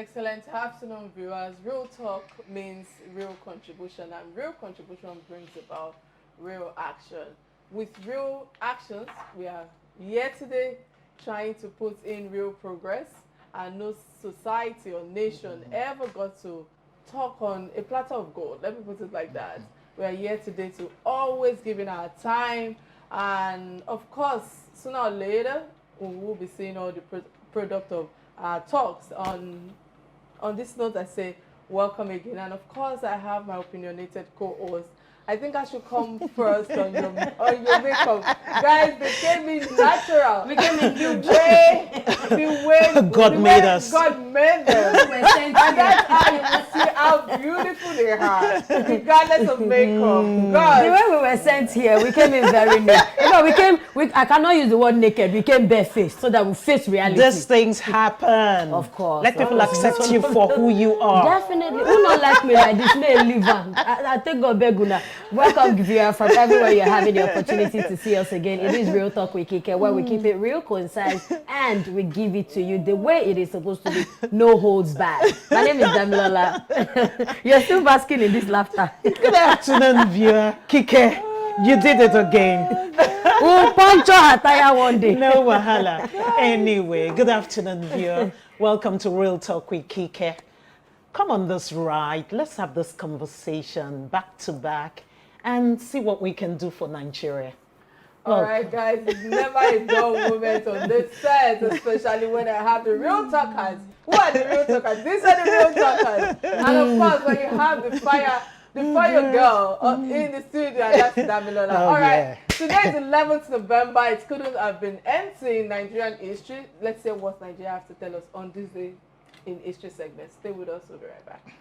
excellent afternoon, viewers. Real talk means real contribution, and real contribution brings about real action. With real actions, we are here today trying to put in real progress, and no society or nation ever got to talk on a platter of gold. Let me put it like that. We are here today to always give in our time, and of course, sooner or later, we will be seeing all the product of our talks. On this note, I say welcome again, and of course, I have my opinionated co-host. I think I should come first on your makeup. Guys, they came in natural. We came in the way God made us. God made them. And that's how you will see how beautiful they are, regardless of makeup. God. The way we were sent here, we came in very naked. You know, I cannot use the word naked. We came barefaced so that we face reality. These things happen. Of course. Let people accept you for who you are. Definitely. Who not like me like this? May leave on. I take God beguna. Welcome, viewer, from everywhere you're having the opportunity to see us again. It is Real Talk with Kike, where we keep it real, concise, and we give it to you the way it is supposed to be, no holds back. My name is Damilola. You're still basking in this laughter. Good afternoon, viewer. Kike, you did it again. We'll punch her tire one day. No wahala. Anyway, good afternoon, viewer. Welcome to Real Talk with Kike. Come on this ride. Let's have this conversation back to back and see what we can do for Nigeria. All right, guys, it's never a dull moment on this set, especially when I have the real talkers. Who are the real talkers? These are the real talkers. And of course, when you have the fire girl in the studio, and that's Damilola. All right, today is 11th November. It couldn't have been empty in Nigerian history. Let's see what Nigeria has to tell us on this day in history segment. Stay with us, we'll be right back.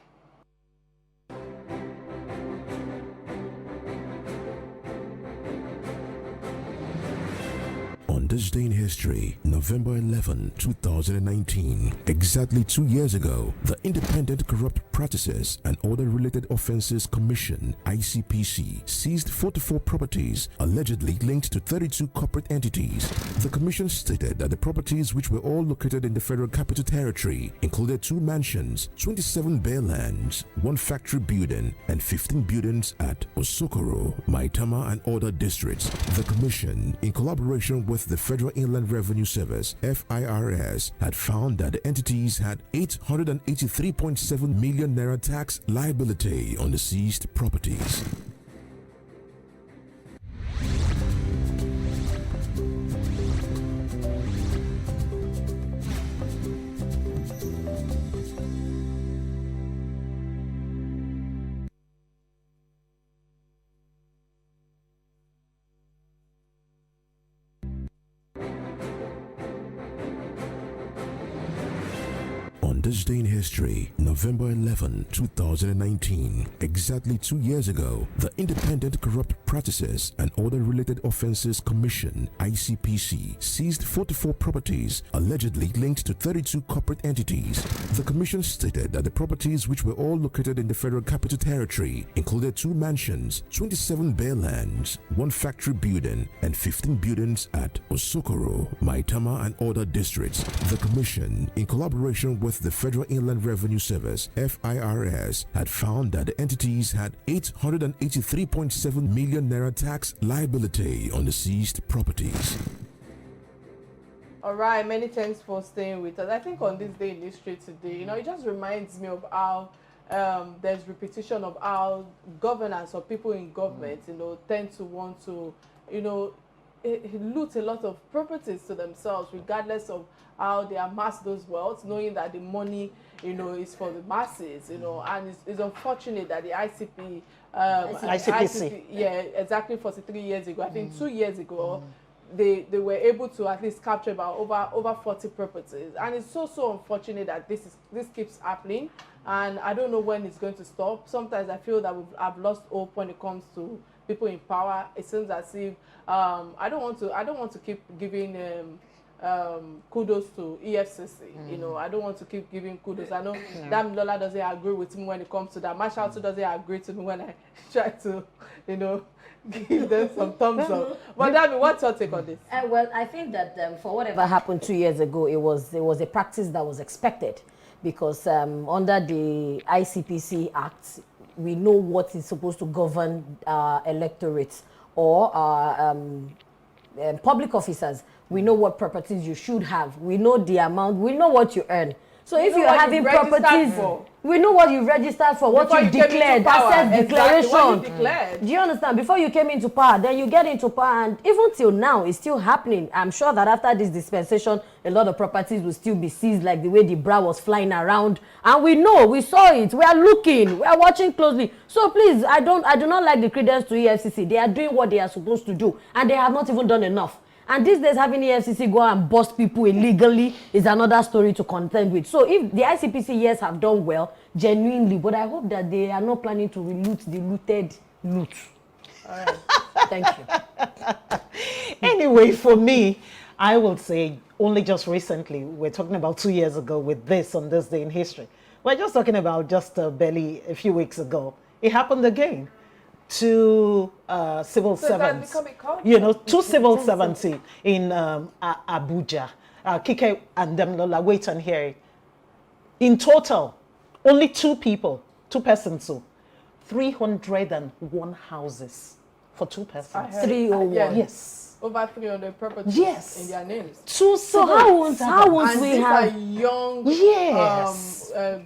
On this day in history, November 11, 2019, exactly 2 years ago, the Independent Corrupt Practices and Other Related Offences Commission, ICPC, seized 44 properties allegedly linked to 32 corporate entities. The commission stated that the properties, which were all located in the Federal Capital Territory, included 2 mansions, 27 bare lands, 1 factory building, and 15 buildings at Osokoro, Maitama, and other districts. The commission, in collaboration with the Federal Inland Revenue Service, FIRS, had found that the entities had 883.7 million naira tax liability on the seized properties. On this day in history, November 11, 2019, exactly 2 years ago, the Independent Corrupt Practices and Other Related Offences Commission, ICPC, seized 44 properties allegedly linked to 32 corporate entities. The commission stated that the properties, which were all located in the Federal Capital Territory, included 2 mansions, 27 bare lands, 1 factory building, and 15 buildings at Osokoro, Maitama, and other districts. The commission, in collaboration with the Federal Inland Revenue Service, FIRS, had found that the entities had 883.7 million naira tax liability on the seized properties. All right, many thanks for staying with us. I think on this day in history today, it just reminds me of how there's repetition of how governance or people in government, tend to want to, loot a lot of properties to themselves, regardless of how they amass those wealth, knowing that the money, is for the masses, and it's unfortunate that the ICPC, yeah, exactly 43 years ago, I think 2 years ago, they were able to at least capture about over 40 properties, and it's so unfortunate that this keeps happening, and I don't know when it's going to stop. Sometimes I feel that I've lost hope when it comes to people in power. It seems as if I don't want to keep giving kudos to EFCC. I don't want to keep giving kudos. I know Damilola doesn't agree with me when it comes to that. Masha also doesn't agree to me when I try to, give them some thumbs up. But Dami, what's your take on this? Well, I think that for whatever happened 2 years ago, it was a practice that was expected. because under the ICPC Act, we know what is supposed to govern electorates or public officers. We know what properties you should have. We know the amount. We know what you earn. So if you're having properties, we know what you registered for, what you declared, asset declaration. Do you understand? Before you came into power, then you get into power, and even till now, it's still happening. I'm sure that after this dispensation, a lot of properties will still be seized, like the way the bra was flying around. And we know, we saw it, we are looking, we are watching closely. So please, I do not like the credence to EFCC. They are doing what they are supposed to do, and they have not even done enough. And these days, having EFCC go and bust people illegally is another story to contend with. So if the ICPC, yes, have done well, genuinely, but I hope that they are not planning to reloot the looted loot. All right. Thank you. Anyway, for me, I will say only just recently, we're talking about 2 years ago with this on this day in history. We're just talking about just barely a few weeks ago. It happened again. Two civil servants, two civil servants in Abuja, Kike and Demlola, wait and hear it. In total, only two persons, so 301 houses for two persons. 301. Yes. Over 300 properties in their names. So how won't we have young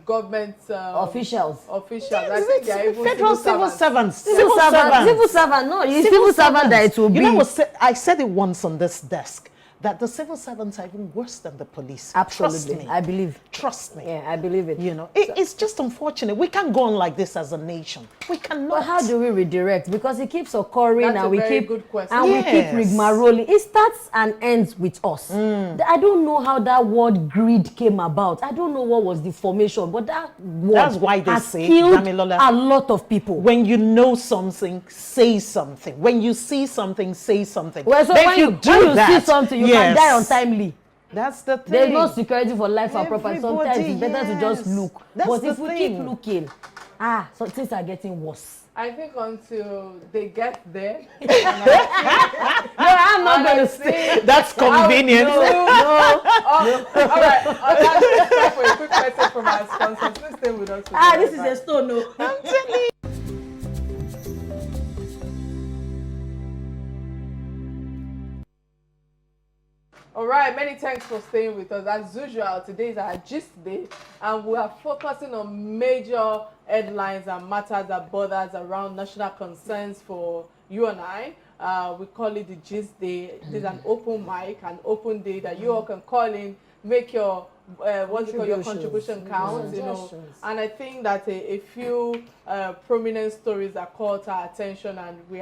government officials? I think they are even federal civil servants. Civil servant. No, it's civil servant that it will be. You know, I said it once on this desk that the civil servants are even worse than the police. Absolutely, Trust me. I believe. Trust me. Yeah, I believe it. You know, it's just unfortunate. We can't go on like this as a nation. We cannot. But how do we redirect? Because it keeps occurring, That's and we keep good question. and we keep rigmaroling. It starts and ends with us. I don't know how that word greed came about. I don't know what was the formation, but that word That's why they has say, killed Damilola, a lot of people. When you know something, say something. When you see something, say something. Well, so when when you see something, you can die untimely. That's the thing. There's no security for life and property. Everybody, Sometimes it's better to just look. That's but the if we keep looking, so things are getting worse. I think until they get there. No, I'm not going to say. That's convenient. No. All right. That's time for a quick message from our sponsors. Please stay with us. This is a stone. No. I'm telling you. All right, many thanks for staying with us. As usual, today is our gist day, and we are focusing on major headlines and matters that borders around national concerns for you and I. We call it the gist day. There's an open mic, an open day that you all can call in, make your your contribution count, you know. And I think that a few prominent stories that caught our attention, and we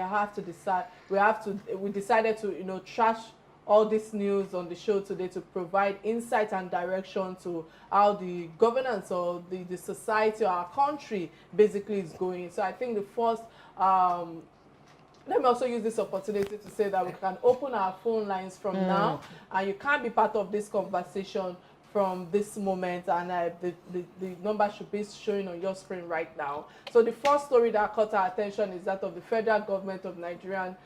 decided to trash all this news on the show today to provide insight and direction to how the governance or the society or our country basically is going. So I think the first, let me also use this opportunity to say that we can open our phone lines from now, and you can be part of this conversation from this moment, and the number should be showing on your screen right now. So the first story that caught our attention is that of the federal government of Nigerian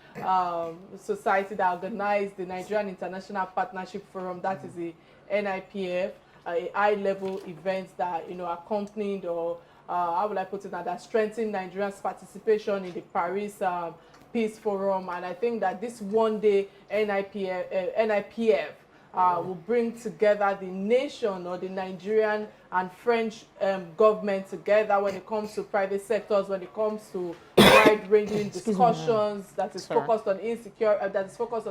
society that organized the Nigerian International Partnership Forum, that is the NIPF, a high-level event that accompanied, or how would I put it now, that strengthened Nigeria's participation in the Paris Peace Forum. And I think that this one-day NIPF will bring together the nation, or the Nigerian and French government together when it comes to private sectors, when it comes to wide-ranging discussions that is focused on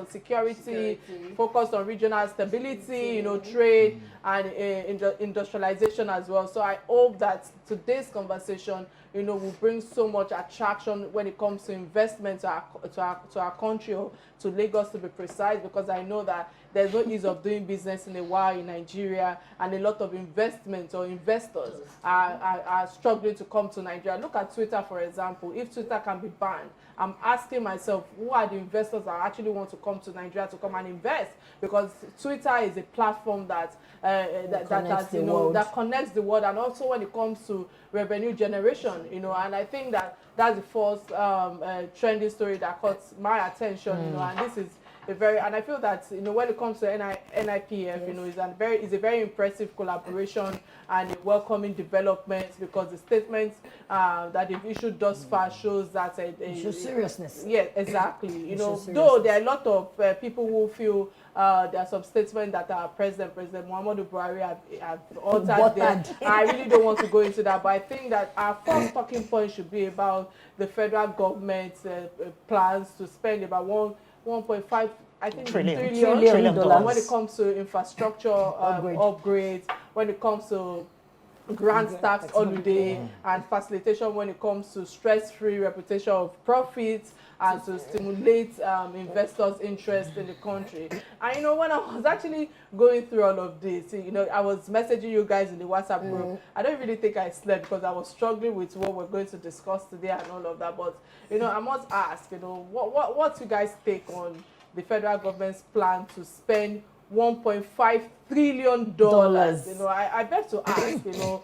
security, focused on regional stability, trade and industrialization as well. So I hope that today's conversation will bring so much attraction when it comes to investment to our country, or to Lagos to be precise, because I know that there's no ease of doing business in a while in Nigeria, and a lot of investments or investors are struggling to come to Nigeria. Look at Twitter, for example. If Twitter can be banned, I'm asking myself, who are the investors that actually want to come to Nigeria to come and invest? Because Twitter is a platform that connects the world, and also when it comes to revenue generation, and I think that that's the first trending story that caught my attention, and this is and I feel that, you know, when it comes to NIPF, you know, it's a very impressive collaboration and a welcoming development, because the statements that they've issued thus far shows that seriousness. Yeah, exactly. You know, though there are a lot of people who feel there are some statements that our President Muhammadu Buhari have altered there. I really don't want to go into that, but I think that our first talking point should be about the federal government's plans to spend about 1.5 trillion dollars when it comes to infrastructure upgrades, when it comes to grants tax holiday and facilitation, when it comes to stress-free reputation of profits, and to stimulate investors' interest in the country. And you know, when I was actually going through all of this, you know, I was messaging you guys in the WhatsApp group. I don't really think I slept because I was struggling with what we're going to discuss today and all of that. But you know, I must ask, you know, what's you guys' take on the federal government's plan to spend $1.5 trillion? You know, I beg to ask, you know,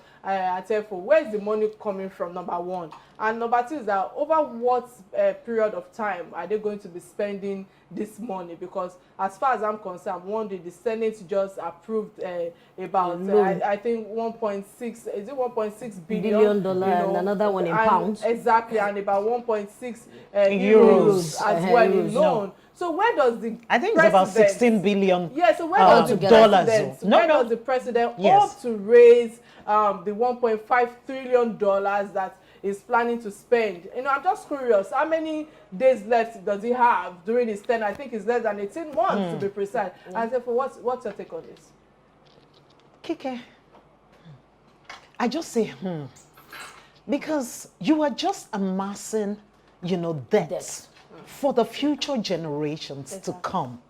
therefore, where's the money coming from, number one? And number two is that over what period of time are they going to be spending this money? Because as far as I'm concerned, one day the Senate just approved about, I think 1.6 billion dollars, you know, and another one in pounds. Exactly, and about 1.6 euros as well in loan. So where does the I think it's about 16 billion. Yeah, so where does the president, does the president hope to raise the $1.5 trillion that is planning to spend? You know, I'm just curious, how many days left does he have during his tenure? I think it's less than 18 months to be precise. And therefore, what's your take on this? Kike, I just say, because you are just amassing, you know, debts for the future generations to come.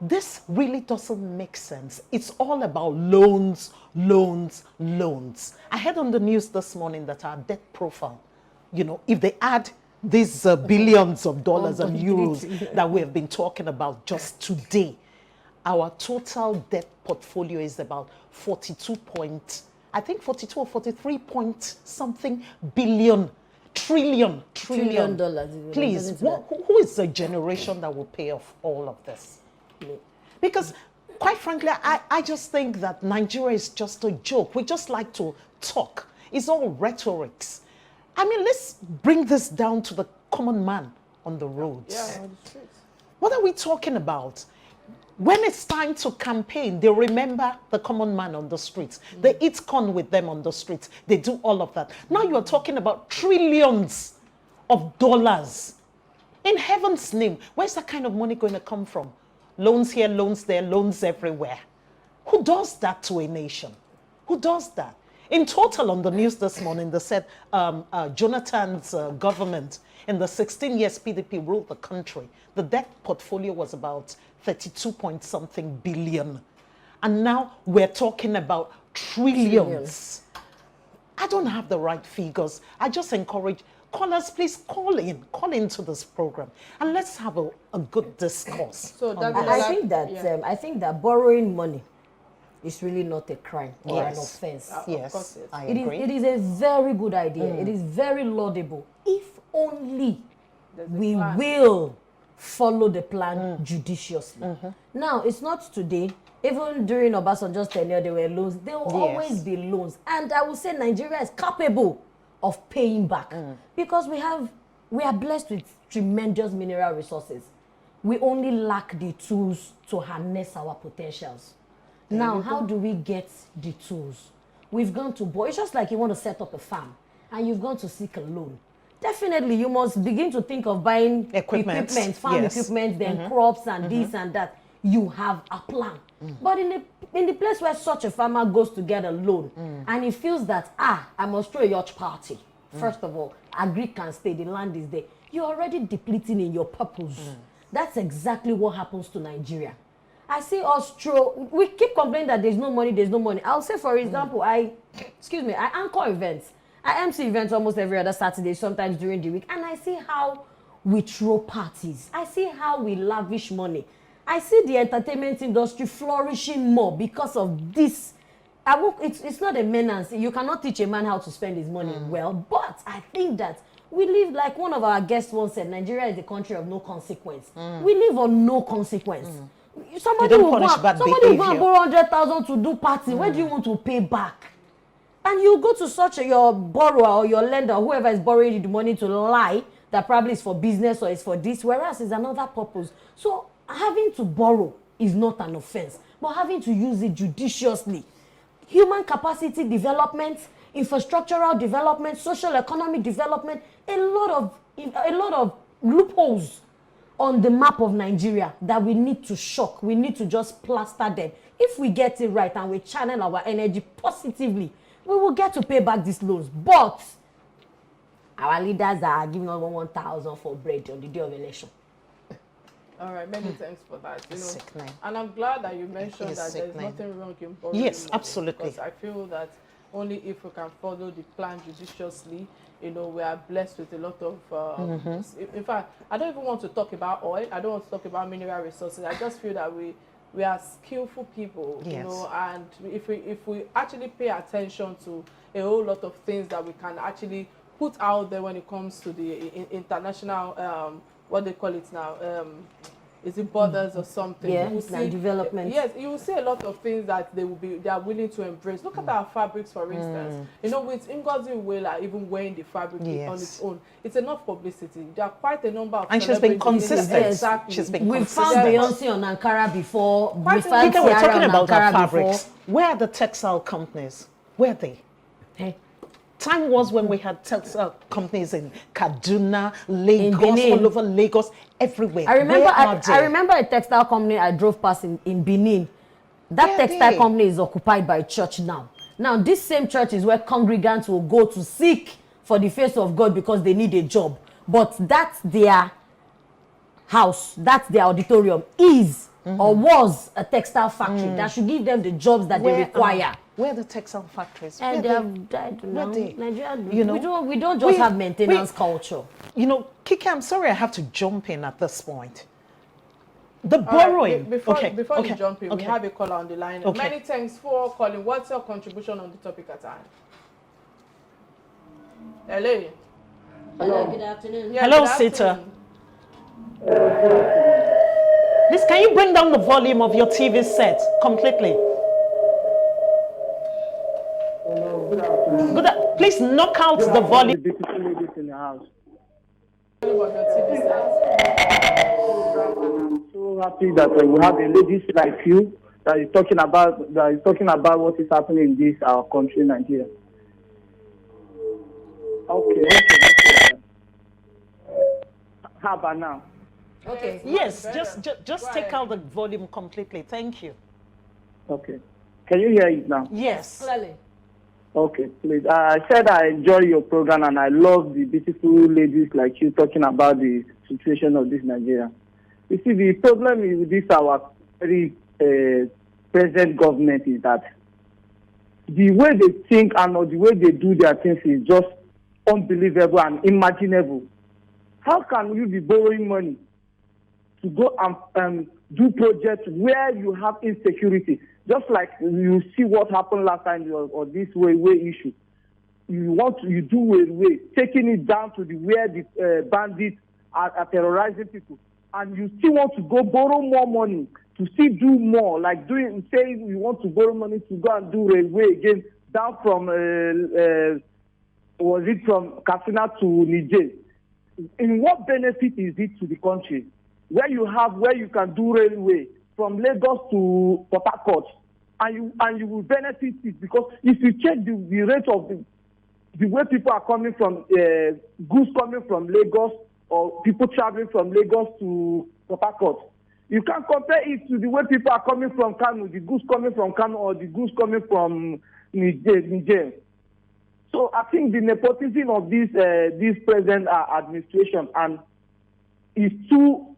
This really doesn't make sense. It's all about loans, loans, loans. I heard on the news this morning that our debt profile, you know, if they add these billions of dollars and euros that we have been talking about just today, our total debt portfolio is about 42 or 43 point something billion. Trillion dollars. Please, who is the generation that will pay off all of this? Because, quite frankly, I just think that Nigeria is just a joke. We just like to talk. It's all rhetorics. I mean, let's bring this down to the common man on the roads. Yeah, on the streets. What are we talking about? When it's time to campaign, they remember the common man on the streets. They eat corn with them on the streets. They do all of that. Now you're talking about trillions of dollars. In heaven's name, where's that kind of money going to come from? Loans here, loans there, loans everywhere. Who does that to a nation? Who does that? In total, on the news this morning, they said Jonathan's government, in the 16 years PDP ruled the country, the debt portfolio was about 32 point something billion. And now we're talking about trillions. I don't have the right figures. I just encourage callers, please call into this program, and let's have a good discourse. So I think that borrowing money is really not a crime or an offense. Yes, I agree. It is a very good idea. It is very laudable, if only we will follow the plan judiciously. Now, it's not today. Even during Obasanjo's tenure, there were loans. There will always be loans. And I will say Nigeria is capable of paying back because we are blessed with tremendous mineral resources. We only lack the tools to harness our potentials. Now, how do we get the tools? We've gone to borrow. It's just like you want to set up a farm and you've gone to seek a loan. Definitely, you must begin to think of buying equipment, farm equipment, then crops and this and that. You have a plan. But in the place where such a farmer goes to get a loan and he feels that, I must throw a yacht party. First of all, agree can stay, the land is there. You're already depleting in your purpose. That's exactly what happens to Nigeria. I see us we keep complaining that there's no money. I'll say, for example, I anchor events. I MC events almost every other Saturday, sometimes during the week, and I see how we throw parties. I see how we lavish money. I see the entertainment industry flourishing more because of this. It's not a menace. You cannot teach a man how to spend his money well, but I think that We live, like one of our guests once said, Nigeria is the country of no consequence. We live on no consequence. Somebody will go and borrow 100,000 to do party. Where do you want to pay back? And you go to such your borrower or your lender, whoever is borrowing you the money, to lie that probably is for business or is for this, whereas it's another purpose. So having to borrow is not an offense, but having to use it judiciously. Human capacity development, infrastructural development, social economic development, a lot of loopholes on the map of Nigeria that we need to shock. We need to just plaster them. If we get it right and we channel our energy positively, we will get to pay back these loans. But our leaders are giving us 1,000 for bread on the day of election. All right, many thanks for that. Sickening. And I'm glad that you mentioned that sickening. there's nothing wrong in borrowing. Yes, money, absolutely. Because I feel that only if we can follow the plan judiciously, we are blessed with a lot of. In fact, I don't even want to talk about oil. I don't want to talk about mineral resources. I just feel that we are skillful people, Yes. and if we actually pay attention to a whole lot of things that we can actually put out there when it comes to the international, what they call it now, is it borders or something? Yeah, You will see, development. Yes, you will see a lot of things that they are willing to embrace. Look at our fabrics, for instance. With Ngozi Uwela even wearing the fabric on its own, it's enough publicity. There are quite a number of And she's been celebrities- consistent. Exactly. She's been We found consistent. Beyonce on Ankara before. We Quite found Kike, we're Ciara talking on about our Ankara fabrics. before. Where are the textile companies? Where are they? Hey. Time was when we had textile companies in Kaduna, Lagos, Benin. all over Lagos, everywhere. I remember Where are they? I remember a textile company I drove past in Benin. That Where are textile they? company is occupied by a church now. Now, this same church is where congregants will go to seek for the face of God because they need a job. But that's their house, that's their auditorium, is or was a textile factory that should give them the jobs that they require. Where are the textile factories? And they Where have died now. where they? Nigeria, You know, we don't just have maintenance we- culture. Kike, I'm sorry I have to jump in at this point. The All right, borrowing. before okay. you jump in, we have a caller on the line. Okay. Many thanks for calling. What's your contribution on the topic at hand? Hello. Hello, good afternoon. Yeah, Hello, good Sita. afternoon. Please, can you bring down the volume of your TV set completely? Please knock out the volume. Beautiful ladies in the house. What about your TV set? I'm so happy that we have a ladies like you that is talking about what is happening in this our country, Nigeria. Okay. How about now? Okay. Yes, Better. just Go take ahead. out the volume completely. Thank you. Okay. Can you hear it now? Yes. Clearly. Okay, please. I said I enjoy your program and I love the beautiful ladies like you talking about the situation of this Nigeria. You see, the problem is with this our very present government is that the way they think and the way they do their things is just unbelievable and unimaginable. How can you be borrowing money to go and do projects where you have insecurity? Just like you see what happened last time or this way issue. You do way, taking it down to where the bandits are terrorizing people. And you still want to go borrow more money to still do more, like saying you want to borrow money to go and do railway again down from from Katsina to Niger. In what benefit is it to the country? Where you can do railway from Lagos to Port Harcourt, and you will benefit it, because if you check the rate of the way people are coming from goods coming from Lagos or people traveling from Lagos to Port Harcourt, you can compare it to the way people are coming from Kano, the goods coming from Kano or the goods coming from Niger. So I think the nepotism of this present administration and is too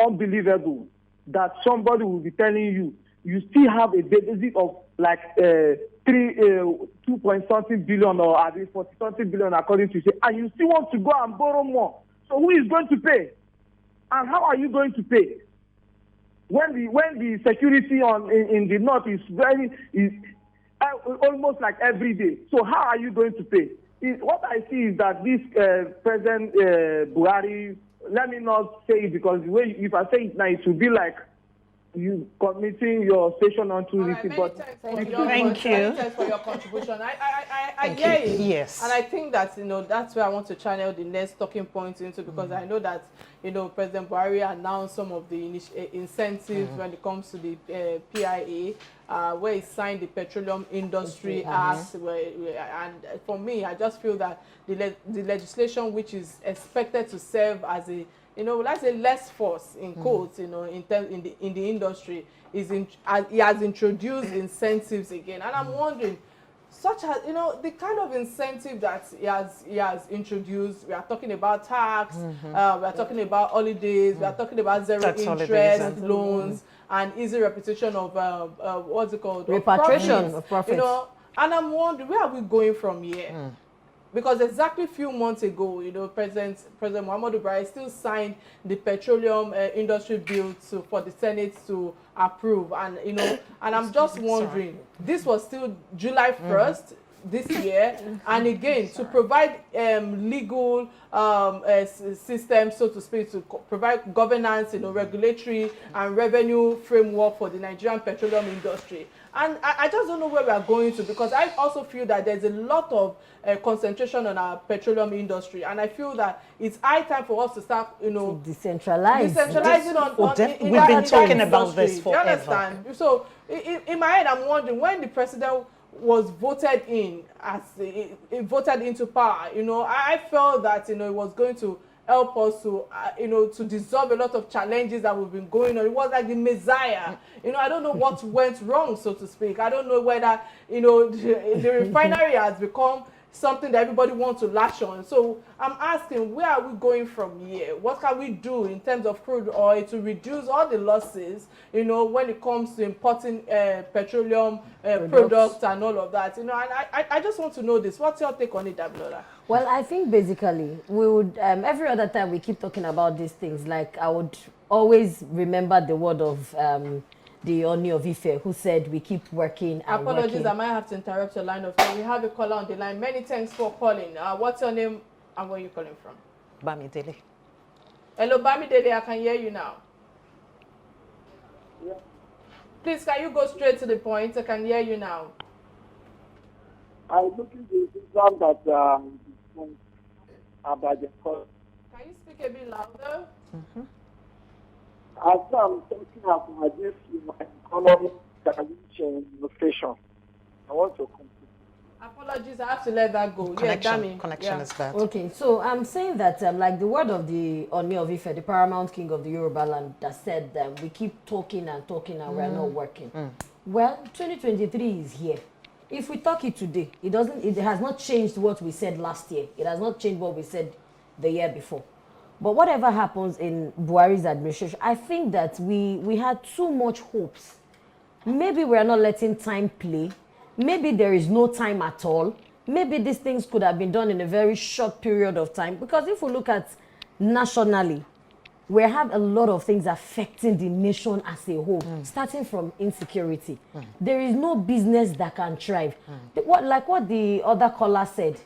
unbelievable that somebody will be telling you still have a deficit of like 2 point something billion or 40 something billion according to say, and you still want to go and borrow more. So who is going to pay? And how are you going to pay? When the security in the north is almost like every day. So how are you going to pay? what I see is that this President Buhari, let me not say it because the way if I say it now, it will be like you committing your station onto this. But Thank you. Thanks for your contribution. I hear it. Yes. And I think that, that's where I want to channel the next talking points into, because I know that, President Buhari announced some of the incentives when it comes to the PIA, where he signed the Petroleum Industry Act. And for me, I just feel that the legislation, which is expected to serve as a let's say less force in quotes, in the industry, he has introduced incentives again, and I'm wondering, such as the kind of incentive that he has introduced. We are talking about tax, we are talking about holidays, we are talking about zero tax interest loans, and easy repetition of what's it called, repatriation of profits. And I'm wondering, where are we going from here? Because exactly a few months ago, President Muhammadu Buhari still signed the Petroleum Industry Bill for the Senate to approve, and and I'm just wondering, this was still July 1st this year, and again to provide legal system, so to speak, to provide governance, regulatory and revenue framework for the Nigerian petroleum industry. And I just don't know where we are going to, because I also feel that there's a lot of concentration on our petroleum industry, and I feel that it's high time for us to start, decentralizing on we've been talking about this forever. You understand? So in my head, I'm wondering, when the president was voted in, voted into power, I felt that it was going to help us to to dissolve a lot of challenges that we've been going on. It was like the Messiah. I don't know what went wrong, so to speak. I don't know whether the refinery has become something that everybody wants to latch on. So I'm asking, where are we going from here? What can we do in terms of crude oil to reduce all the losses, when it comes to importing petroleum products and all of that? And I just want to know this. What's your take on it, Dabilola? Well, I think basically we would, every other time we keep talking about these things, like I would always remember the word of the Oni of Ife, who said we keep working and Apologies, working. I might have to interrupt your line of thought. We have a caller on the line. Many thanks for calling. What's your name and where are you calling from? Bamidele. Hello, Bamidele, I can hear you now. Yeah. Please, can you go straight to the point? I can hear you now. I look at the exam that about the cost. Can you speak a bit louder? As I'm talking about this economic innovation, I want to complete. Apologies, I have to let that go. Connection is bad. Okay, so I'm saying that like the word of the Oni of Ife, the paramount king of the Yoruba land, that said that we keep talking and talking and we're not working. Well, 2023 is here. If we talk it today, it has not changed what we said last year. It has not changed what we said the year before. But whatever happens in Buhari's administration, I think that we had too much hopes. Maybe we're not letting time play. Maybe there is no time at all. Maybe these things could have been done in a very short period of time. Because if we look at nationally, we have a lot of things affecting the nation as a whole, starting from insecurity. There is no business that can thrive. Like what the other caller said,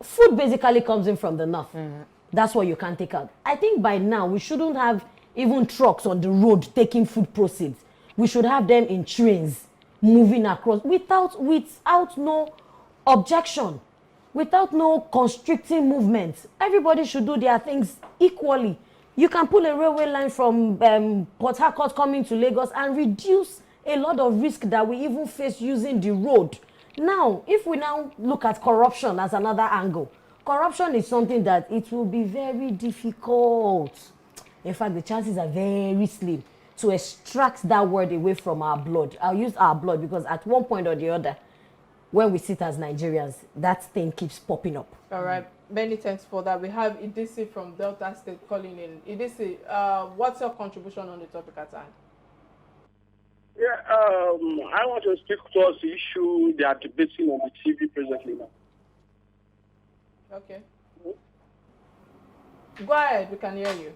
food basically comes in from the north. That's what you can't take out. I think by now we shouldn't have even trucks on the road taking food proceeds. We should have them in trains moving across without no objection, without no constricting movement. Everybody should do their things equally. You can pull a railway line from Port Harcourt coming to Lagos and reduce a lot of risk that we even face using the road. Now, if we now look at corruption as another angle, corruption is something that it will be very difficult. In fact, the chances are very slim to extract that word away from our blood. I'll use our blood because at one point or the other, when we sit as Nigerians, that thing keeps popping up. All right. Many thanks for that. We have Idisi from Delta State calling in. Idisi, what's your contribution on the topic at hand? Yeah, I want to speak towards the issue they are debating on the TV presently now. Okay. Go ahead, we can hear you.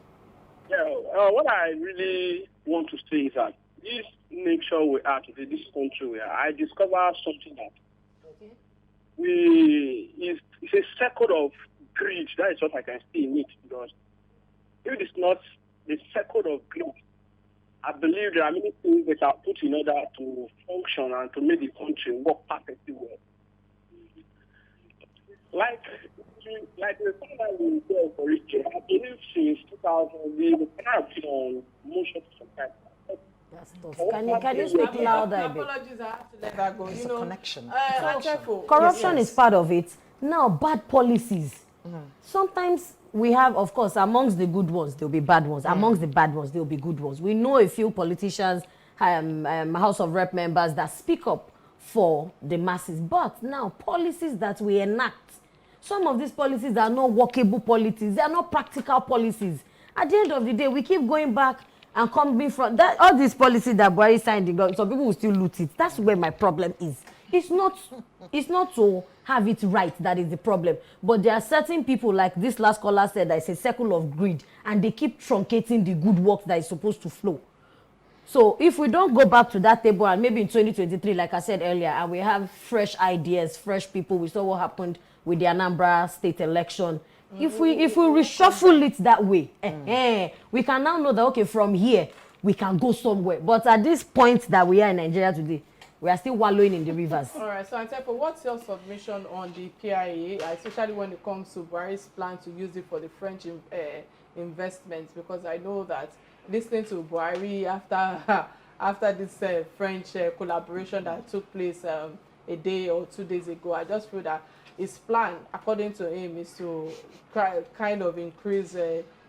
Yeah, what I really want to say is that this nation we are today, this country we are, I discovered something that it's a circle of greed. That is what I can see in it. Because if it is not the circle of greed, I believe there are many things that are put in order to function and to make the country work perfectly well. Like the thing that we do for it, I believe since 2000, we have been on motion for some time. That's tough. Can you speak louder a bit? Apologies, I have to let that go. It's You a know, connection. careful. Corruption Yes. is part of it. Now, bad policies. Sometimes we have, of course, amongst the good ones, there will be bad ones. Amongst the bad ones, there will be good ones. We know a few politicians, House of Rep members that speak up for the masses. But now, policies that we enact, some of these policies are not workable policies. They are not practical policies. At the end of the day, we keep going back and coming from that. All these policies that Buhari signed, some people will still loot it. That's where my problem is. It's not to have it right that is the problem, but there are certain people, like this last caller said, that it's a circle of greed, and they keep truncating the good work that is supposed to flow. So if we don't go back to that table, and maybe in 2023, like I said earlier, and we have fresh ideas, fresh people, we saw what happened with the Anambra state election. If we reshuffle it that way, we can now know that, okay, from here we can go somewhere. But at this point that we are in Nigeria today, we are still wallowing in the rivers. All right, so Antepo, what's your submission on the PIA, especially when it comes to Buhari's plan to use it for the French investments? Because I know that listening to Buhari after this French collaboration that took place a day or 2 days ago, I just feel that his plan, according to him, is to kind of increase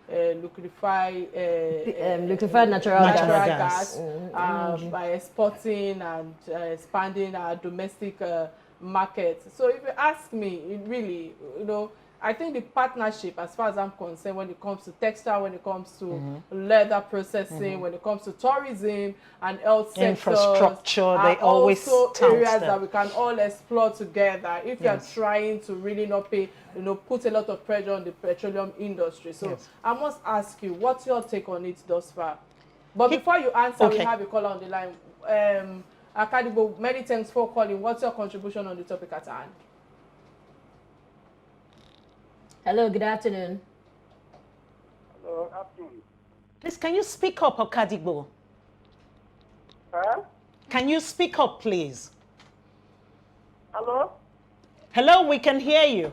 liquefied natural gas by exporting and expanding our domestic market. So if you ask me, it really, I think the partnership, as far as I'm concerned, when it comes to textile, when it comes to leather processing, when it comes to tourism and health infrastructure, they always also areas that we can all explore together. If you are trying to really not pay, put a lot of pressure on the petroleum industry. So I must ask you, what's your take on it thus far? But before you answer, we have a caller on the line. Akadibo, many thanks for calling. What's your contribution on the topic at hand? Hello, good afternoon. Hello, afternoon. Please, can you speak up, Okadibo? Huh? Can you speak up, please? Hello? Hello, we can hear you.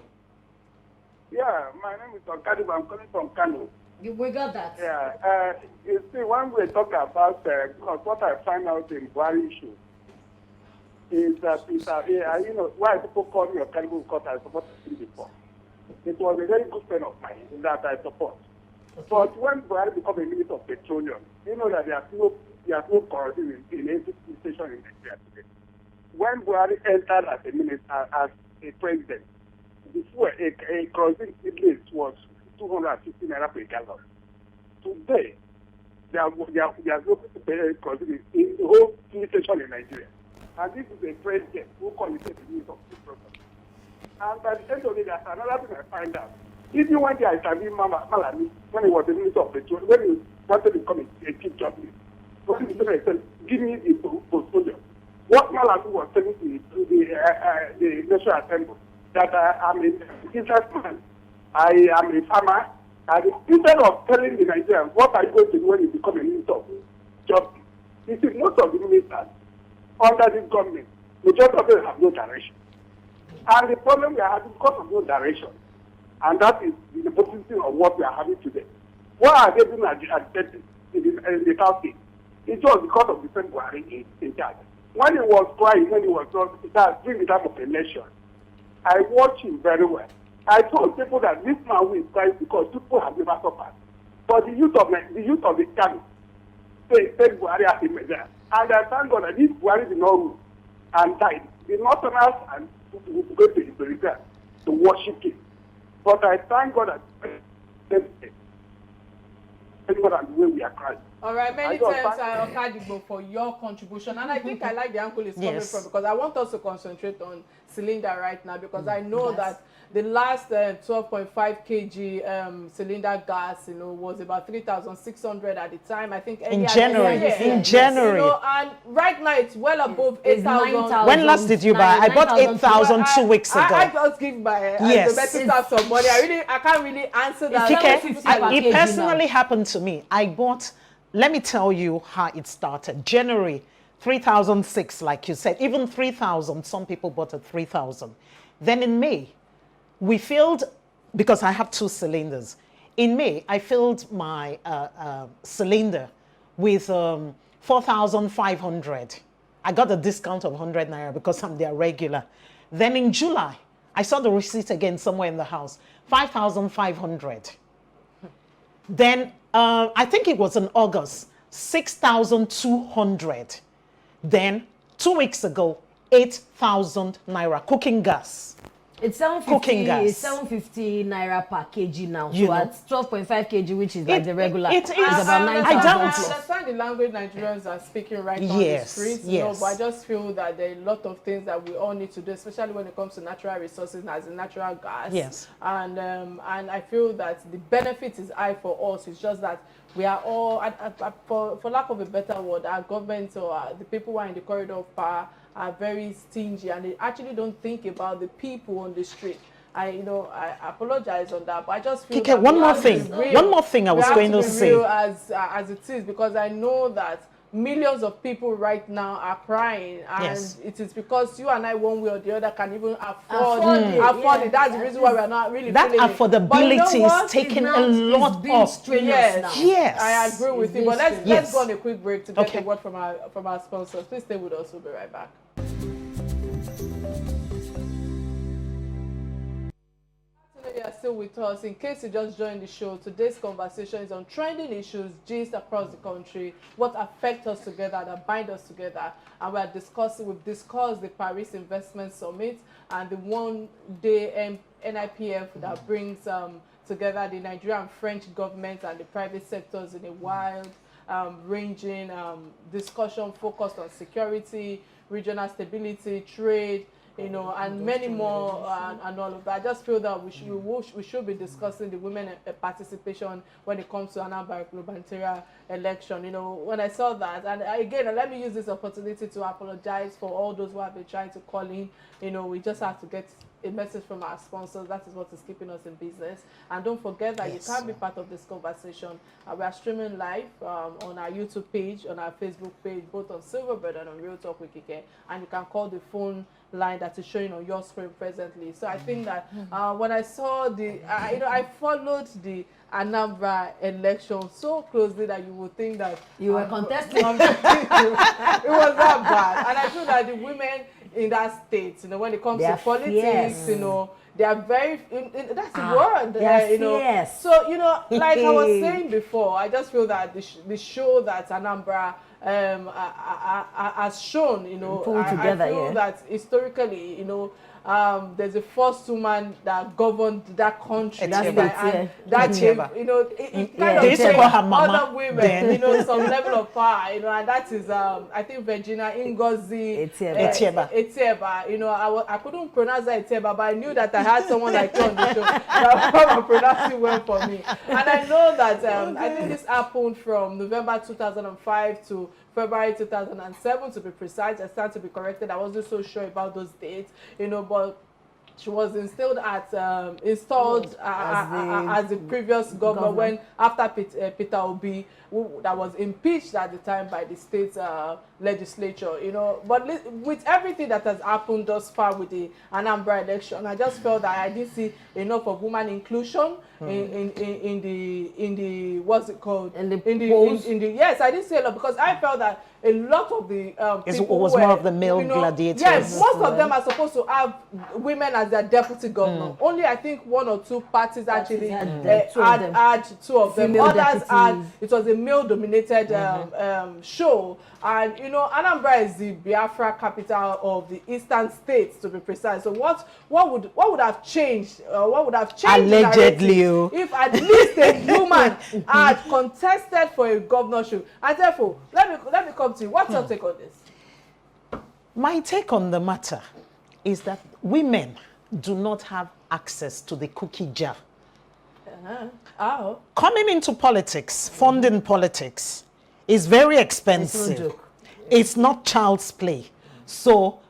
Yeah, my name is Okadibo. I'm calling from Kano. We got that. Yeah, you see, when we talk about because what I find out in Buhari issue is that why people call me Okadibo because I supported him before. It was a very good friend of mine that I support. Okay. But when Buhari became a Minister of Petroleum, you know that there's no corruption in any station in Nigeria today. When Buhari entered as a minister, as a president, before a kerosene list was 250 naira per gallon. Today, there's no kerosene in the whole station in Nigeria. And this is a president who calls himself the Minister of Petroleum. And by the end of the day, there's another thing I find out. Even when they interviewed Malami, when he was the Minister of Petroleum, when he wanted to become a chief justice, when he said, give me the portfolio. What Malami was telling to the National Assembly, that I'm a businessman, I am a farmer, and instead of telling the Nigerians, what are you going to do when you become a Minister of Justice? You see, most of the ministers under this government, majority of them have no direction. And the problem we are having because of no direction, and that is the potency of what we are having today. What are they doing in the South East? It was because of the same Buhari in charge. When he was crying, when he was during the time of election, I watched him very well. I told people that this man will cry because people have never suffered. But the youth of the camp said Buhari as a measure. And I thank God that this Buhari did not rule and died. The Northerners and people go to Israel to worship him. But I thank God that the way we are crying. All right, many I just times thank- Okadigbo for your contribution, and I think I like the angle is coming Yes. from, because I want us to concentrate on cylinder right now, because I know Gas. that the last 12.5 kg cylinder gas, was about 3,600 at the time. I think In earlier January, this year. in January. And right now it's well above It's 8,000. 9,000. When last did you buy? I bought 8,000 2 weeks ago. I just give my Yes. domestic staff some money. I can't really answer that. It's Kike, 750 per it kg personally happened to me. I bought, let me tell you how it started. January, 3,006, like you said, even 3,000, some people bought at 3,000. Then in May, we filled, because I have 2 cylinders. In May, I filled my cylinder with 4,500. I got a discount of 100 naira because I'm their regular. Then in July, I saw the receipt again somewhere in the house, 5,500. Then I think it was in August, 6,200. Then 2 weeks ago, 8,000 naira cooking gas. It's 750. Cooking gas. It's 750 naira per kg now. You So know. at 12.5 kg, which is like the regular, it is. it's about I 9,000 don't- I plus. understand the language Nigerians are speaking right on the Yes, streets, yes. but I just feel that there are a lot of things that we all need to do, especially when it comes to natural resources, as in natural gas. Yes. And I feel that the benefit is high for us. It's just that we are all, for lack of a better word, our government or the people who are in the corridor of power are very stingy, and they actually don't think about the people on the street. I apologize on that, but I just feel Kike, that one we more have to be thing. real. One more thing I We was have going to be say. real as it is, because I know that millions of people right now are crying, and Yes. it is because you and I, one way or the other, can even Afford afford it, it. yeah. That's the reason why we are not really That feeling it. But you know affordability what? is taking It's a not- lot it's being of. strenuous Yes. now. Yes. I agree with It's you, but let's Yes. go on a quick break to get Okay. the word from our sponsors. Please stay with us. We'll be right back. You are still with us. In case you just joined the show, today's conversation is on trending issues, gist across the country, what affect us together, that bind us together. And we've discussed the Paris Investment Summit and the one-day NIPF that brings together the Nigerian and French governments and the private sectors in a wide ranging discussion focused on security, regional stability, trade, and many more, and all of that. I just feel that we should be discussing the women participation when it comes to Anambra gubernatorial election. When I saw that, and again, let me use this opportunity to apologize for all those who have been trying to call in. We just have to get a message from our sponsors. That is what is keeping us in business. And don't forget that Yes. you can be part of this conversation. We are streaming live on our YouTube page, on our Facebook page, both on Silverbird and on Real Talk with Kike. And you can call the phone line that is showing on your screen presently. So I think that when I saw I followed the Anambra election so closely that you would think that You were contesting. it was that bad. And I feel that the women in that state, when it comes They to are politics, fierce. they are very, that's the word. they are fierce. So, like I was saying before, I just feel that the show that Anambra has shown, Pulled together, I feel yeah. that historically, there's a first woman that governed that country. That's and it, yeah. that gave, Etieba. it kind Yeah. of They used to gave call her mama other women, then. some level of power, and that is, I think Virginia Ngozi Etieba. Etieba. I couldn't pronounce that Etieba, but I knew that I had someone like you on the show that would pronounce it well for me. And I know that I think this happened from November 2005 to February 2007 to be precise. I stand to be corrected. I wasn't so sure about those dates, but she was installed as the previous governor when after Peter Obi, that was impeached at the time by the state legislature, But with everything that has happened thus far with the Anambra election, I just felt that I didn't see enough of woman inclusion in the what's it called? Yes, I didn't see a lot, because I felt that a lot of the It people was more of the male gladiators. Yes, most of them are supposed to have women as their deputy governor. Only I think 1 or 2 parties actually had two of them. Female Others deputies. it was a male-dominated show. And Anambra is the Biafra capital of the eastern states, to be precise. So what would have changed? What would have changed? Allegedly, you. If at least a woman had contested for a governorship. And therefore, let me come to you. What's your take on this? My take on the matter is that women do not have access to the cookie jar. Oh. Coming into politics, funding politics, is very expensive. It's no joke. It's not child's play. So,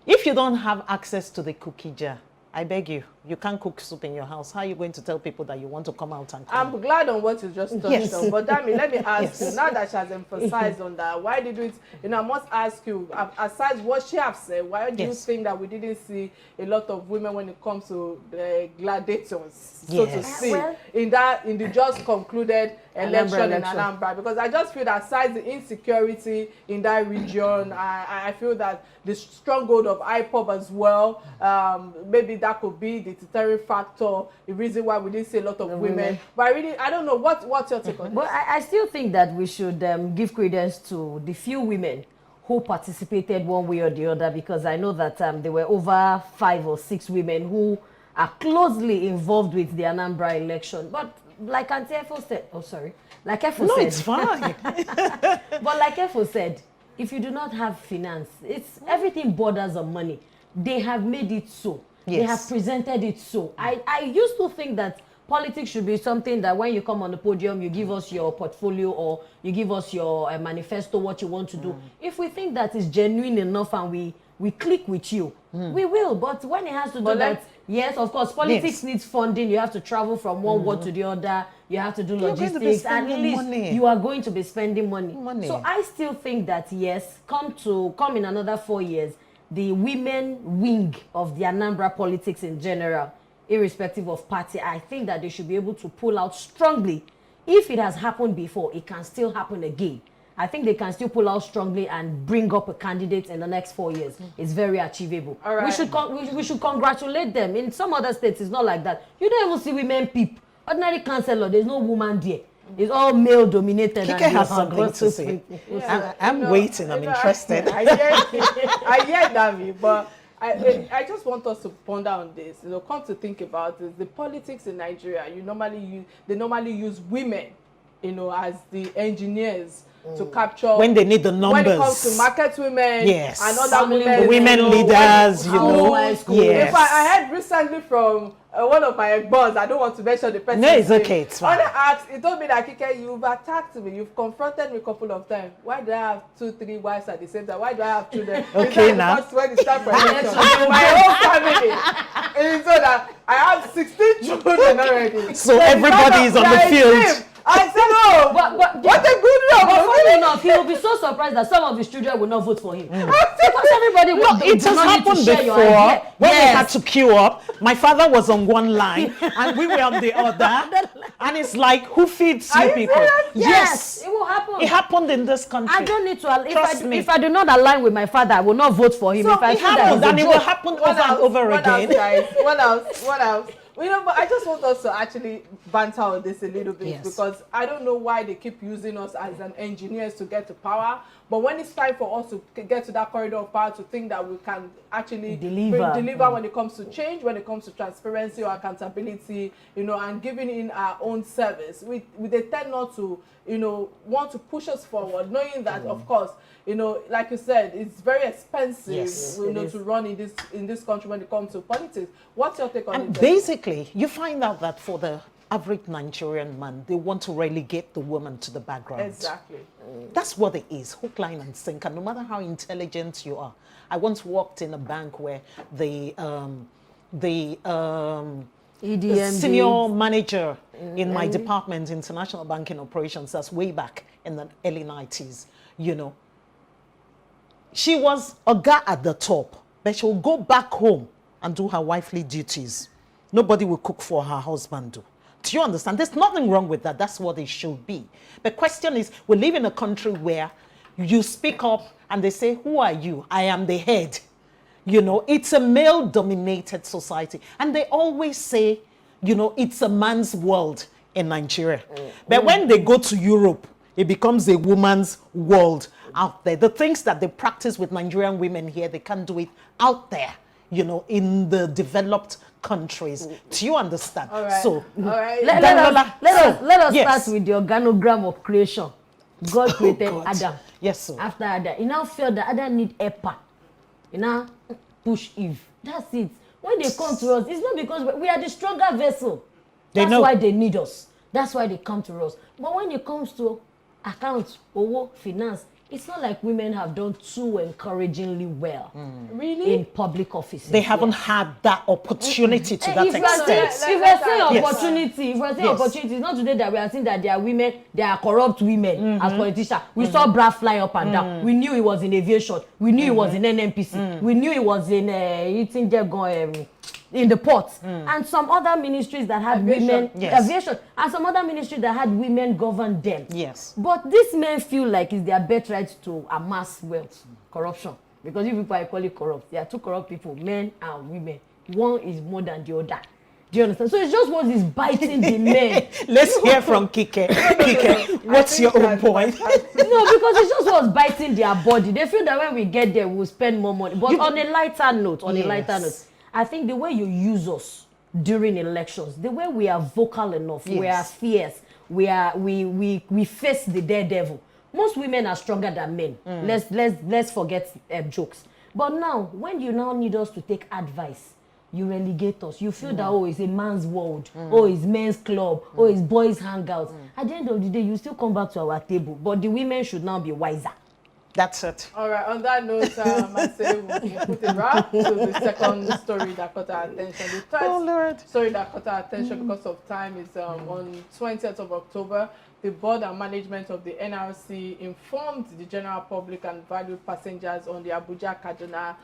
if you don't have access to the cookie jar, I beg you, you can't cook soup in your house. How are you going to tell people that you want to come out and cook? I'm glad on what you just touched Yes. on. But Dami, let me ask Yes. you, now that she has emphasized on that, why did it, I must ask you, aside what she has said, why do you Yes. think that we didn't see a lot of women when it comes to the gladiators, so to Yes. speak, Well, in the just concluded election in election. Anambra? Because I just feel that aside the insecurity in that region, I feel that the stronghold of IPOB as well, maybe that could be the deterring factor, the reason why we didn't see a lot of women. But I don't know, what's your take on But this? I still think that we should give credence to the few women who participated one way or the other, because I know that there were over 5 or 6 women who are closely involved with the Anambra election. But like Auntie Efo said, like Efo No, said, it's fine. but like Efo said, if you do not have finance, everything borders on money. They have made it so. They Yes. have presented it so. I used to think that politics should be something that when you come on the podium, you give us your portfolio or you give us your manifesto, what you want to do. If we think that is genuine enough and we click with you, we will. But when it has to do But that, yes, of course, politics Yes. needs funding. You have to travel from one ward to the other. You have to do You're going to be logistics. At spending least money. you are going to be spending money. Money. So I still think that yes, come in another 4 years, the women wing of the Anambra politics in general, irrespective of party, I think that they should be able to pull out strongly. If it has happened before, it can still happen again. I think they can still pull out strongly and bring up a candidate in the next 4 years. It's very achievable. All right. We should congratulate them. In some other states, it's not like that. You don't even see women peep. Ordinary councillor, there's no woman there. It's all male dominated. Kike and has you something have to say. Yeah, I'm waiting, I'm interested. I hear Dami, but I just want us to ponder on this. Come to think about this. The politics in Nigeria, they normally use women, as the engineers to capture When they need the when it comes numbers. to market women Yes. and other Family women, Women leaders, you know. In fact, I heard recently from one of my boss, I don't want to mention the person. No, it's okay, it's fine. When I asked, he told me that, Kike, you've attacked me, you've confronted me a couple of times. Why do I have 2, 3 wives at the same time? Why do I have children? Okay, He said, now. because when it's time for election, my whole family. And so that I have 16 children already. So everybody is on the Like field. him. I said, oh, But what a good But job. funny enough, he will be so surprised that some of his children will not vote for him. Because everybody will No, it has happened before when we had to queue up. My father was on one line and we were on the other. And it's like, who feeds Are you you people? serious? Yes, it will happen. It happened in this country. I don't need to. Trust me. If I do not align with my father, I will not vote for him. So if I It feel that happened he's and a it will joke. happen over and over What again. else, guys? What else? But I just want us to actually banter on this a little bit, Yes. because I don't know why they keep using us as an engineers to get to power. But when it's time for us to get to that corridor of power, to think that we can actually Deliver. when it comes to change, when it comes to transparency or accountability, and giving in our own service, they tend not to, want to push us forward, knowing that, of course, like you said, it's very expensive, Yes, to run in this country when it comes to politics. What's your take on And it? basically, you find out that for the average Nigerian man, they want to relegate the woman to the background. Exactly. That's what it is, hook, line, and sinker. No matter how intelligent you are. I once worked in a bank where the EDMD. senior manager in my department, International Banking Operations, that's way back in the early 90s, she was a guy at the top, but she'll go back home and do her wifely duties. Nobody will cook for her husband. Do you understand? There's nothing wrong with that. That's what it should be. The question is, we live in a country where you speak up and they say, who are you? I am the head. It's a male-dominated society. And they always say, it's a man's world in Nigeria. But when they go to Europe, it becomes a woman's world out there. The things that they practice with Nigerian women here, they can't do it out there, in the developed countries. Do you understand? All right. So, all right. Let us start with the organogram of creation. God created Adam. Yes, sir. After Adam, he now felt that Adam need helper. He now push Eve. That's it. When they come to us, it's not because we are the stronger vessel. That's why they need us. That's why they come to us. But when it comes to accounts, finance, it's not like women have done too encouragingly well. Really? In public offices. They haven't had that opportunity to that If extent. we're saying opportunity, it's not today that we are seeing that there are women, there are corrupt women as politicians. We saw Brad fly up and down. We knew he was in aviation. We knew he was in NNPC. We knew he was in in the port. And some other ministries that had women, aviation, and some other ministries that had women govern them. Yes. But these men feel like it's their birthright to amass wealth, corruption. Because if people are equally corrupt, there are two corrupt people, men and women. One is more than the other. Do you understand? So it's just what is biting the men. Let's hear from Kike. Kike, what's your own point? No, because it's just what's biting their body. They feel that when we get there, we'll spend more money. But on a lighter note, I think the way you use us during elections, the way we are vocal enough, we are fierce, we face the daredevil. Most women are stronger than men. Let's forget jokes. But now, when you now need us to take advice, you relegate us. You feel that it's a man's world, it's men's club, it's boys' hangouts. At the end of the day, you still come back to our table. But the women should now be wiser. That's it. All right. On that note, I say we'll put a wrap to the second story that caught our attention. The third story that caught our attention because of time is on 20th of October. The board and management of the NRC informed the general public and valued passengers on the Abuja-Kaduna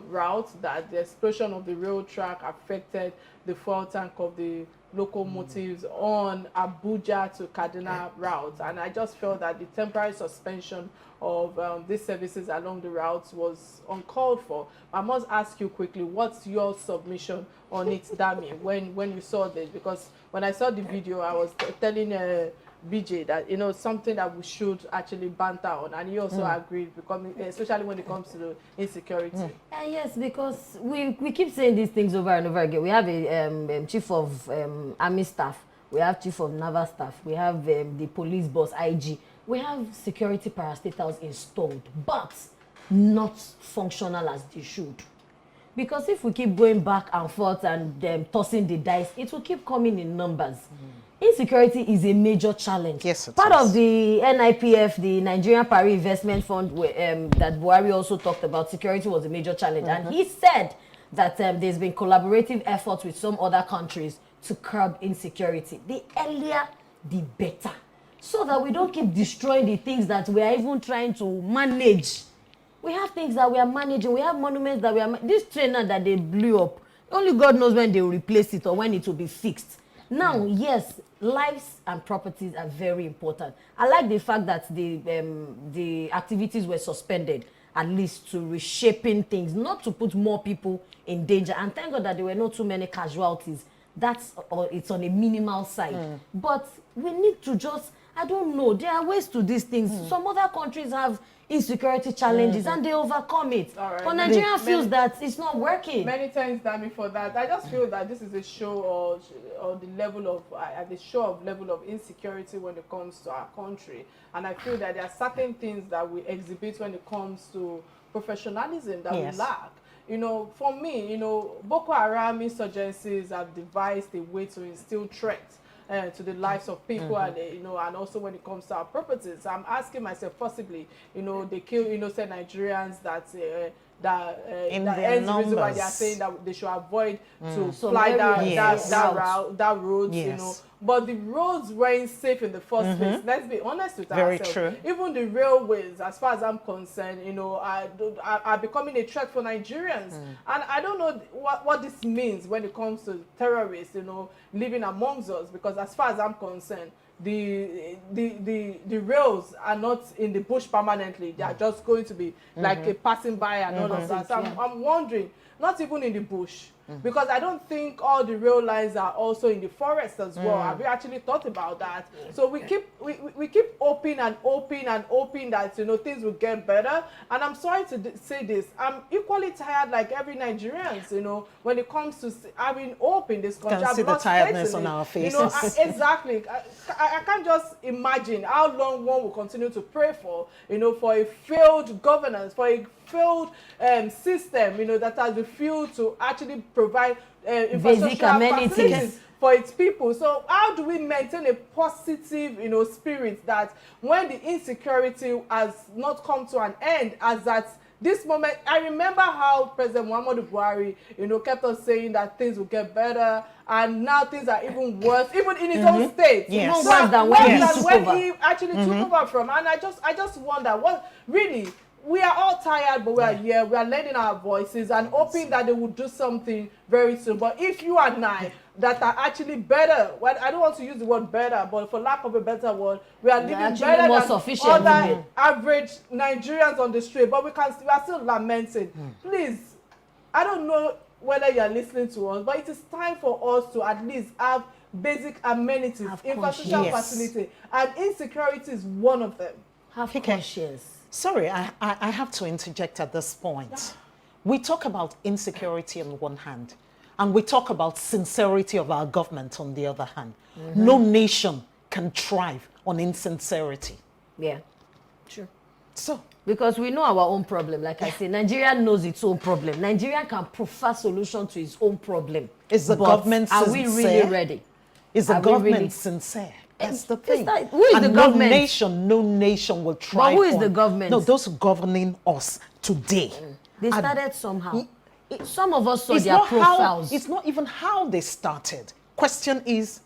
route that the explosion of the rail track affected the fuel tank of the locomotives on Abuja to Kaduna route. And I just felt that the temporary suspension of these services along the routes was uncalled for. I must ask you quickly, what's your submission on it, Dami, when you saw this? Because when I saw the video, I was telling BJ that something that we should actually banter on, and he also agreed, especially when it comes to the insecurity. Yes, because we keep saying these things over and over again. We have a chief of army staff, we have chief of naval staff, we have the police boss, IG, we have security parastatals installed, but not functional as they should. Because if we keep going back and forth and tossing the dice, it will keep coming in numbers. Insecurity is a major challenge. Yes, part of the NIPF, the Nigerian Paris Investment Fund, that Buhari also talked about, security was a major challenge. And he said that there's been collaborative efforts with some other countries to curb insecurity. The earlier, the better. So that we don't keep destroying the things that we are even trying to manage. We have things that we are managing. We have monuments that we are... This trainer that they blew up, only God knows when they will replace it or when it will be fixed. Now, yes, lives and properties are very important. I like the fact that the activities were suspended, at least to reshaping things, not to put more people in danger. And thank God that there were not too many casualties. It's on a minimal side. But we need to just... I don't know. There are ways to these things. Some other countries have insecurity challenges and they overcome it. Right. But Nigeria feels that it's not working. Many thanks, Dami, for that. I just feel that this is a show or the level of level of insecurity when it comes to our country. And I feel that there are certain things that we exhibit when it comes to professionalism that we lack. For me, Boko Haram insurgencies have devised a way to instill threats to the lives of people and and also when it comes to our properties. I'm asking myself, possibly, they kill innocent Nigerians that ends the reason why they are saying that they should avoid to fly that roads, But the roads weren't safe in the first place. Let's be honest with ourselves. Very true. Even the railways, as far as I'm concerned, are becoming a threat for Nigerians. And I don't know what this means when it comes to terrorists, living amongst us. Because as far as I'm concerned, the rails are not in the bush permanently. They are just going to be like a passing by and all of that. So I'm wondering, not even in the bush. Because I don't think all the rail lines are also in the forest as well. Have you actually thought about that? So we keep hoping and hoping that, you know, things will get better. And I'm sorry to say this, I'm equally tired like every Nigerians, you know, when it comes to having hope in this country. Can see the tiredness on our faces. You know, exactly. I can't just imagine how long one will continue to pray for, you know, for a failed governance, for a failed system, you know, that has refused to actually provide basic amenities for its people. So how do we maintain a positive, you know, spirit that when the insecurity has not come to an end, as at this moment? I remember how President Muhammadu Buhari, you know, kept on saying that things will get better, and now things are even worse, even in his own state. Yes. So Worse than when he actually took over from. And I just wonder, what really, we are all tired, but we are here. We are lending our voices and hoping that they will do something very soon. But if you and I that are actually better, well, I don't want to use the word better, but for lack of a better word, we are living better than other average Nigerians on the street. But we are still lamenting. Please, I don't know whether you are listening to us, but it is time for us to at least have basic amenities, infrastructure facility, and insecurity is one of them. Have conscience. Sorry, I have to interject at this point. We talk about insecurity on one hand, and we talk about sincerity of our government on the other hand. No nation can thrive on insincerity. Yeah, true. So, because we know our own problem. Like I say, Nigeria knows its own problem. Nigeria can prefer solution to its own problem. Is the government sincere? Are we really ready? Is the government sincere? That's the thing. Who is the government? No nation will try. But who is the government? No, those governing us today. They started somehow. Some of us saw their profiles. It's not even how they started. Question is,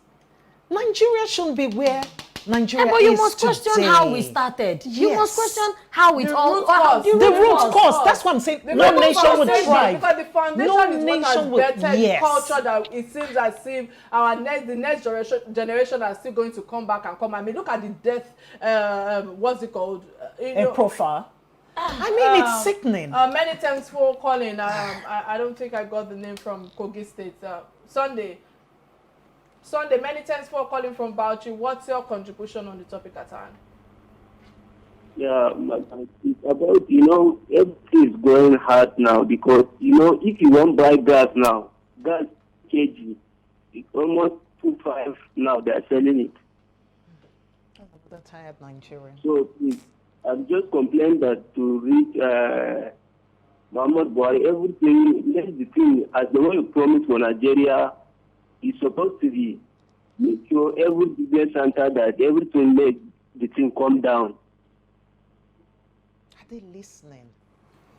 Nigeria shouldn't be where Nigeria is but you must question today. how we started. Yes. You must question how it all. The root cause. That's what I'm saying. No nation will thrive. Because the foundation No is what has nation will. bettered the Yes. culture that it seems as if the next generation are still going to come back and come. I mean, look at the death. What's it called? A profile. I mean, it's sickening. Many thanks for calling. I don't think I got the name from Kogi State. Sunday, many thanks for calling from Bauchi. What's your contribution on the topic at hand? Yeah, it's about, you know, everything is going hard now because, you know, if you want to buy gas now, gas kg, it's almost 2.5 now, they're selling it. The tired Nigerian. So please, I've just complained that to reach Muhammad Buhari, everything, that's the thing, as the way you promised for Nigeria, is supposed to be make sure every business center that everything make the thing come down. Are they listening?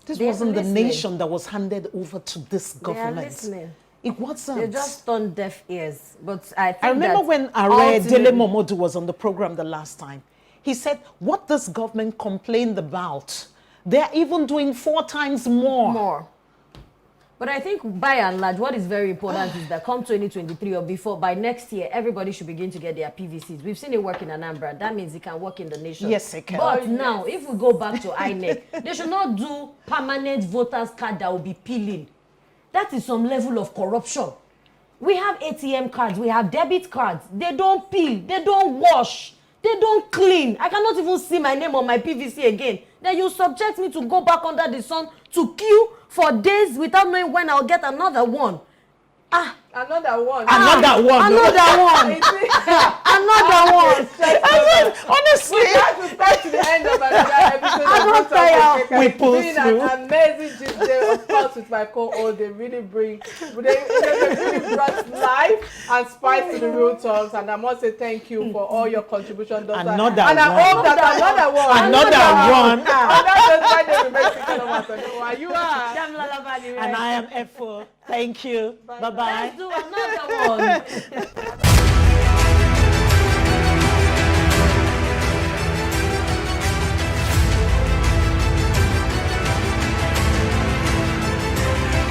This wasn't the nation that was handed over to this government. They are listening. It wasn't. They just turned deaf ears. But I think I remember when Are Dele Momodu was on the program the last time. He said, what this government complained about, they're even doing 4 times more. But I think by and large, what is very important is that come 2023 or before, by next year, everybody should begin to get their PVCs. We've seen it work in Anambra. That means it can work in the nation. Yes, it can. But now, if we go back to INEC, they should not do permanent voters card that will be peeling. That is some level of corruption. We have ATM cards. We have debit cards. They don't peel. They don't wash. They don't clean. I cannot even see my name on my PVC again. Then you subject me to go back under the sun to queue for days without knowing when I'll get another one. Another one. Another one. Honestly. We have to start to the end of another episode. I'm not tired. We pull It's through. been an amazing Tuesday, of course, with my co-host. They really brought life and spice to the real talks. And I must say thank you for all your contributions. And I hope that another one. You are. And And I am Efo. Thank you. Bye-bye. let's do another one.